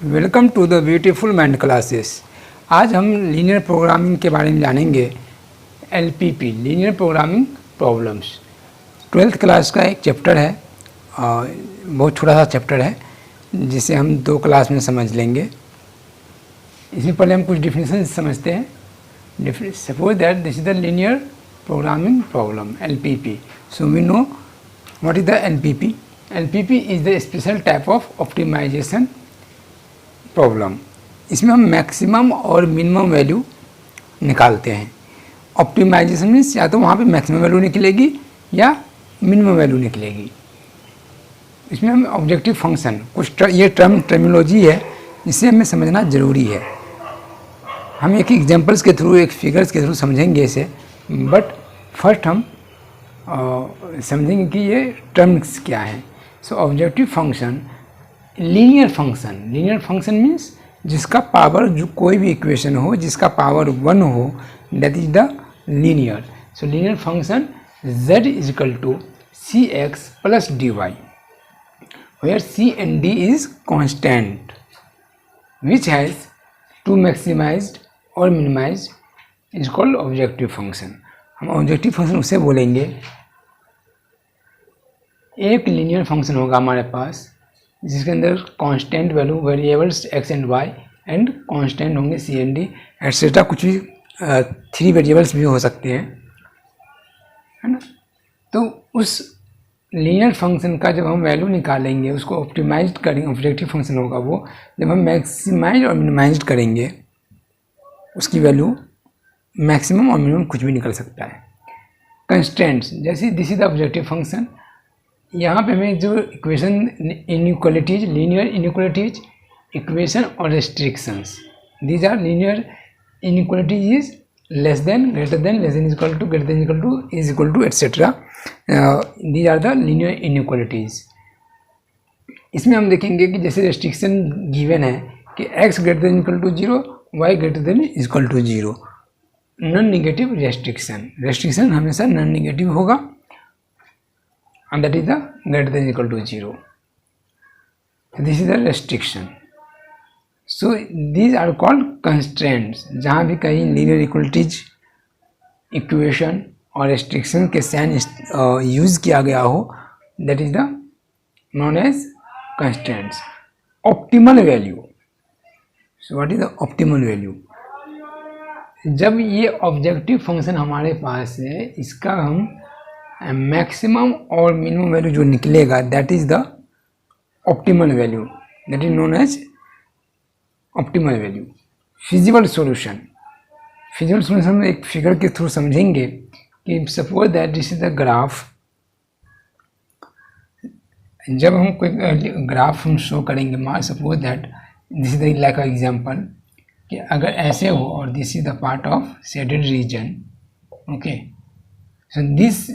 Welcome to the beautiful mind classes. आज हम linear programming के बारे में जानेंगे। LPP linear programming problems 12th class का एक चैप्टर है, बहुत छोटा सा चैप्टर है जिसे हम 2 क्लास में समझ लेंगे। इसमें पहले हम कुछ डिफिनेशन समझते हैं। Suppose that this is the linear programming problem LPP. So we know what is the LPP. LPP is the special type of optimization problem. इसमें हम मैक्सिमम और मिनिमम वैल्यू निकालते हैं। ऑप्टिमाइजेशन मीन्स या तो वहाँ पे मैक्सिमम वैल्यू निकलेगी या मिनिमम वैल्यू निकलेगी। इसमें हम ऑब्जेक्टिव फंक्शन कुछ ये टर्मिनोलॉजी है जिसे हमें समझना ज़रूरी है। हम एक एग्जांपल्स के थ्रू, एक फिगर्स के थ्रू समझेंगे इसे, बट फर्स्ट हम समझेंगे कि ये टर्म्स क्या हैं। So objective function linear function means जिसका पावर, जो कोई भी इक्वेशन हो जिसका पावर 1 हो, that is the linear. So linear function z is equal to cx plus dy, where c and d is constant which has to maximized or minimized is called objective function। हम objective function उसे बोलेंगे, एक linear function होगा हमारे पास जिसके अंदर constant value variables x and y and constant होंगे c and d etcetera, कुछ भी 3 वेरिएबल्स भी हो सकते हैं, है ना। तो उस लीनियर फंक्शन का जब हम वैल्यू निकालेंगे, उसको ऑप्टिमाइज करेंगे, ऑब्जेक्टिव फंक्शन होगा वो, जब हम मैक्सिमाइज और मिनिमाइज करेंगे उसकी वैल्यू मैक्सिमम और मिनिमम कुछ भी निकल सकता है। कंस्टेंट्स जैसे this is the objective function, यहाँ पे हमें जो equation inequalities, linear inequalities equation और restrictions, these are linear inequalities is less than, greater than, less than is equal to, greater than is equal to etcetera, these are the linear inequalities. इसमें हम देखेंगे कि जैसे restriction given है कि x greater than equal to 0, y greater than is equal to 0, non negative restriction हमेशा non negative होगा, and that is the greater than equal to 0. So this is the restriction. So these are called constraints। जहाँ भी कहीं linear equalities equation और restriction के sign use किया गया हो, that is the known as constraints। Optimal value, so what is the optimal value? जब ये ऑब्जेक्टिव फंक्शन हमारे पास है, इसका हम मैक्सिमम और मिनिमम वैल्यू जो निकलेगा that is the optimal value, that is known as optimal value. Feasible solution हम एक फिगर के थ्रू समझेंगे कि suppose that this is the graph. जब हम कोई ग्राफ हम शो करेंगे, मान suppose that this is the like example कि अगर ऐसे हो और this is the part of shaded region, okay, so this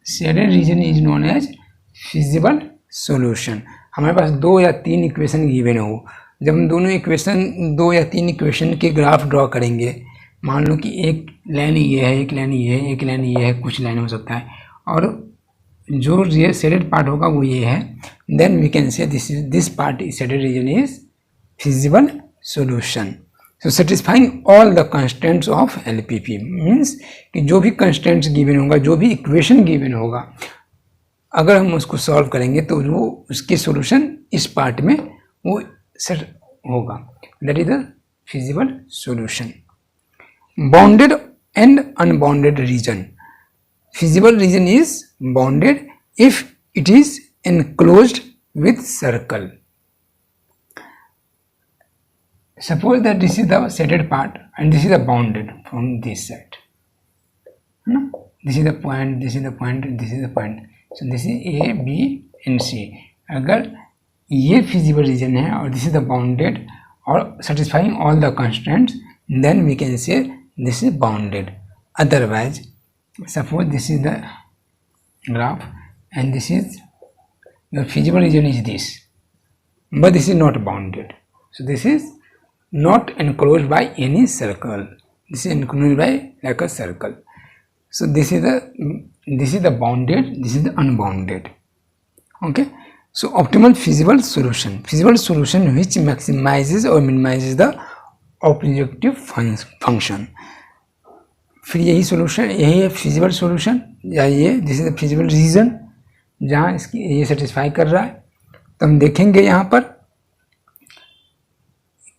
shaded region is known as feasible solution. हमारे पास 2 या 3 इक्वेशन गिवन हो, जब हम 2 या 3 इक्वेशन के ग्राफ ड्रॉ करेंगे, मान लो कि एक लाइन ये है, एक लाइन ये है, एक लाइन ये है, कुछ लाइन हो सकता है, और जो ये शेडेड पार्ट होगा वो ये है, then we can say this part is shaded region is feasible solution. तो satisfying all the constants of LPP means कि जो भी कंस्टेंट्स गिवन होगा, जो भी इक्वेशन गिवन होगा, अगर हम उसको सॉल्व करेंगे तो वो उसके सॉल्यूशन इस पार्ट में वो सेट होगा, that is the feasible solution. Bounded and unbounded region. Feasible region is bounded if it is enclosed with circle। Suppose that this is the shaded part and this is the bounded from this side, no? This is the point, this is the point, this is the point, so this is A, B and C। अगर ये feasible region है और this is the bounded और satisfying all the constraints, then we can say this is bounded। Otherwise, suppose this is the graph and this is the feasible region is this, but this is not bounded, so this is not enclosed by any circle, this is enclosed by like a circle। So this is the bounded, this is the unbounded, okay। So optimal feasible solution which maximizes और minimizes the objective function. फिर यही है feasible solution, या ये this is the feasible reason जहाँ इसकी ये satisfy कर रहा है। तो हम देखेंगे यहाँ पर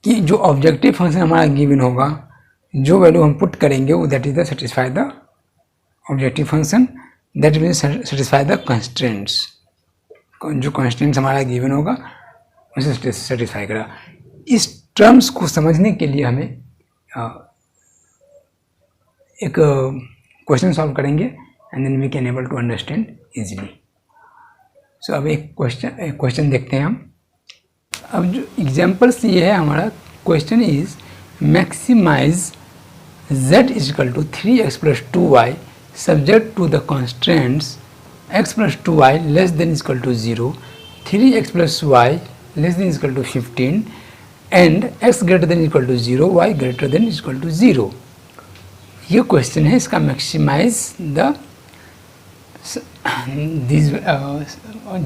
कि जो ऑब्जेक्टिव फंक्शन हमारा गिवन होगा, जो वैल्यू हम पुट करेंगे वो that is the satisfy the objective function, that will satisfy the constraints. जो कंस्ट्रेंट्स हमारा गिवन होगा उसे सेटिस्फाई करेगा। इस टर्म्स को समझने के लिए हमें एक क्वेश्चन सॉल्व करेंगे and then we can able to understand easily. So अब एक क्वेश्चन देखते हैं हम। अब जो एग्जाम्पल्स ये है हमारा question is maximize z is equal to 3x plus 2y subject to the constants x plus 2y less than is equal to 0, 3x plus y less than is equal to 15 and x greater than is equal to 0, y greater than is equal to 0। ये question है, इसका maximize the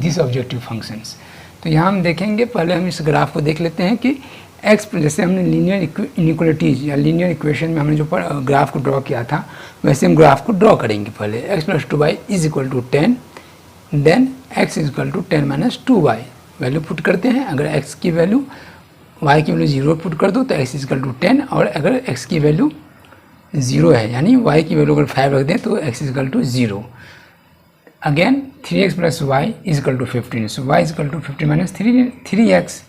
this objective functions. तो यहाँ हम देखेंगे, पहले हम इस ग्राफ को देख लेते हैं कि x, जैसे हमने लीनियर इनइक्वालिटीज या लीनियर इक्वेशन में हमने जो ग्राफ को ड्रॉ किया था वैसे हम ग्राफ को ड्रॉ करेंगे। पहले x plus 2y is equal to 10, then x is equal to 10 minus 2y value put करते हैं। अगर x की वैल्यू y की वैल्यू 0 पुट कर दो तो x इज इक्वल टू 10, और अगर x की वैल्यू 0 है यानी y की वैल्यू अगर 5 रख दें तो x is equal to 0। Again 3x plus y is equal to 15, so y is equal to 15 minus 3x.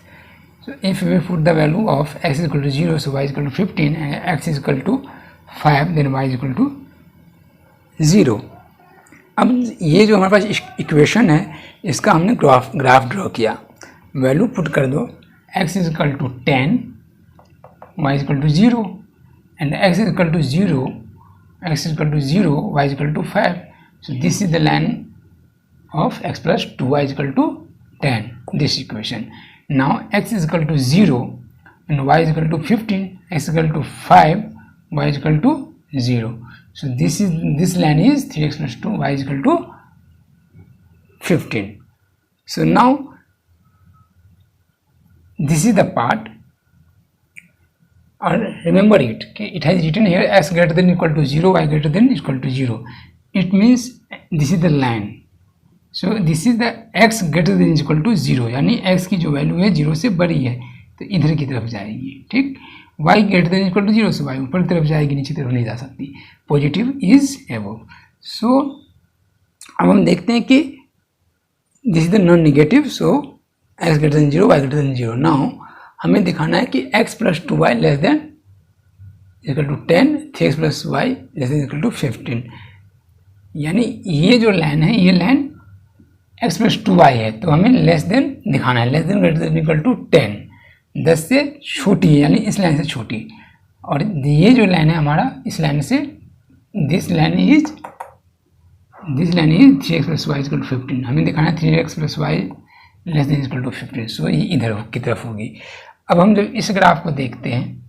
So if we put the value of x is equal to 0, so y is equal to 15 and x is equal to 5, then y is equal to 0. अब ये जो हमारे पास equation है इसका हमने graph draw किया। Value put कर दो, x is equal to 10, y is equal to 0 and x is equal to 0, x is equal to 0, y is equal to 5. So this is the line of x plus 2y is equal to 10, this equation. Now x is equal to 0 and y is equal to 15, x is equal to 5, y is equal to 0. So this line is 3x plus 2, y is equal to 15. So now this is the part, or remember it has written here x greater than equal to 0, y greater than equal to 0. It means this is the line. So this is the x greater than is equal to 0, यानी x की जो value है 0 से बड़ी है तो इधर की तरफ जाएगी, ठीक। y greater than equal to 0, so y ऊपर की तरफ जाएगी, नीचे तरफ नहीं जा सकती। Positive is above. सो अब हम देखते हैं कि this is the non negative, so x greater than 0, y greater than 0। Now हमें दिखाना है कि x plus 2y less than equal to 10, 3x plus y less than equal to 15, यानी ये जो लाइन है ये लाइन x प्लस 2y है तो हमें लेस देन दिखाना है, less than greater than equal to 10, 10 से छोटी है यानी इस लाइन से छोटी। और ये जो लाइन है हमारा इस लाइन से, this line is 3x plus y equal to 15, हमें दिखाना है 3x plus y less than equal to 15, so ये इधर की तरफ होगी। अब हम जब इस ग्राफ को देखते हैं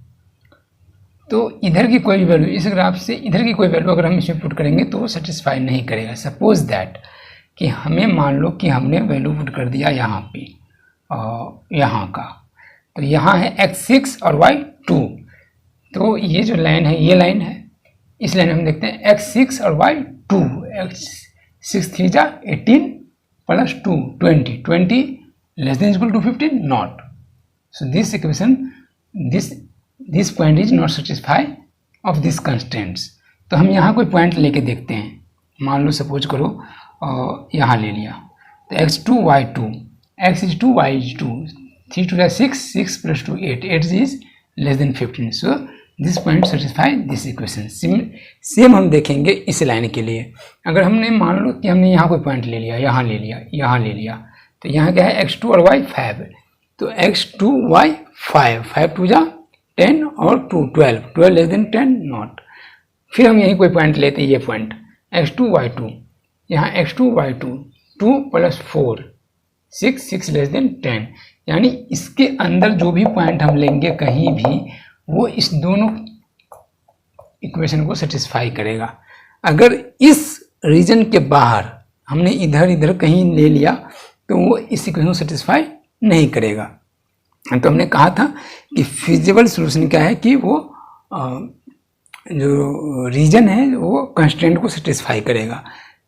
तो इधर की कोई भी वैल्यू, इस ग्राफ से इधर की कोई वैल्यू अगर हम इसमें पुट करेंगे तो वो सेटिस्फाई नहीं करेगा। सपोज दैट कि हमें मान लो कि हमने वैल्यू पुट कर दिया यहाँ पे यहाँ का, तो यहाँ है x6 और y2, तो ये जो लाइन है ये लाइन है, इस लाइन में हम देखते हैं x6 और y2, x6 3 जा 18 plus 2 20 less than equal to 15 not. So this equation this point is not satisfy of this constants. तो हम यहाँ कोई पॉइंट लेके देखते हैं, मान लो सपोज करो यहाँ ले लिया, तो x2 y2, x is 2 y is 2, 3 2 6, 6 plus 2 8, 8 is less than 15, so this point satisfy this equation। Same हम देखेंगे इस लाइन के लिए। अगर हमने मान लो कि हमने यहाँ कोई पॉइंट ले लिया, यहाँ ले लिया, यहाँ ले लिया, तो यहाँ क्या है x2 और y 5, तो x2 y 5, 5 2 जा 10 और 2 12 लेस देन 10 नॉट। फिर हम यहीं कोई पॉइंट लेते हैं, ये पॉइंट x2 y2, यहाँ x2 y2 2 plus 4 6 less than 10, यानी इसके अंदर जो भी पॉइंट हम लेंगे कहीं भी वो इस दोनों इक्वेशन को सेटिस्फाई करेगा। अगर इस रीजन के बाहर हमने इधर कहीं ले लिया तो वो इस इक्वेशन को सेटिस्फाई नहीं करेगा। तो हमने कहा था कि फिजिबल सॉल्यूशन क्या है कि वो जो रीजन है वो कंस्ट्रेंट को सेटिस्फाई करेगा।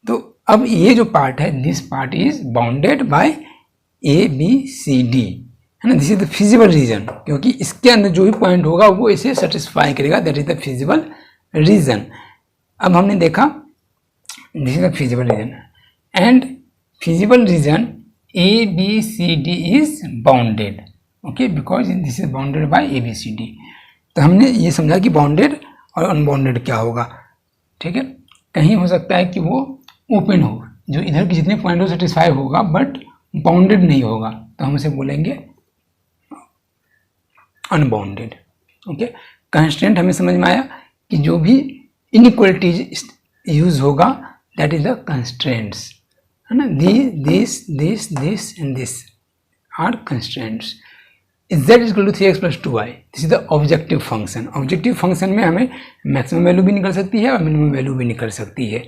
तो अब ये जो पार्ट है, this part is bounded by A B C D, है ना, this is the feasible region, क्योंकि इसके अंदर जो भी पॉइंट होगा वो इसे सेटिस्फाई करेगा, that is the feasible region. अब हमने देखा this is the feasible region and feasible region A B C D is bounded, okay, because this is bounded by A B C D. तो हमने ये समझा कि बाउंडेड और अनबाउंडेड क्या होगा, ठीक है। कहीं हो सकता है कि वो ओपन हो, जो इधर के जितने पॉइंट हो सेटिस्फाई होगा बट बाउंडेड नहीं होगा, तो हम उसे बोलेंगे अनबाउंडेड, ओके। कंस्ट्रेंट हमें समझ में आया कि जो भी इनइक्वालिटीज यूज होगा दैट इज द कंस्ट्रेंट्स, है ना, this this this and this are constraints. z is equal to 3x plus 2y, this is the objective function. Objective function में हमें मैक्सिमम वैल्यू भी निकल सकती है और मिनिमम वैल्यू भी निकल सकती है,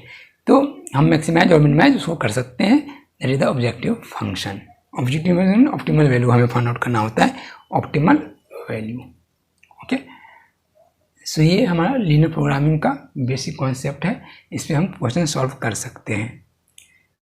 तो हम मैक्सिमाइज और मिनिमाइज उसको कर सकते हैं, that is the objective function. Objective function optimal value हमें फाइंड आउट करना होता है, ऑप्टिमल वैल्यू, ओके। सो ये हमारा लीनियर प्रोग्रामिंग का बेसिक कॉन्सेप्ट है, इस पर हम क्वेश्चन सॉल्व कर सकते हैं।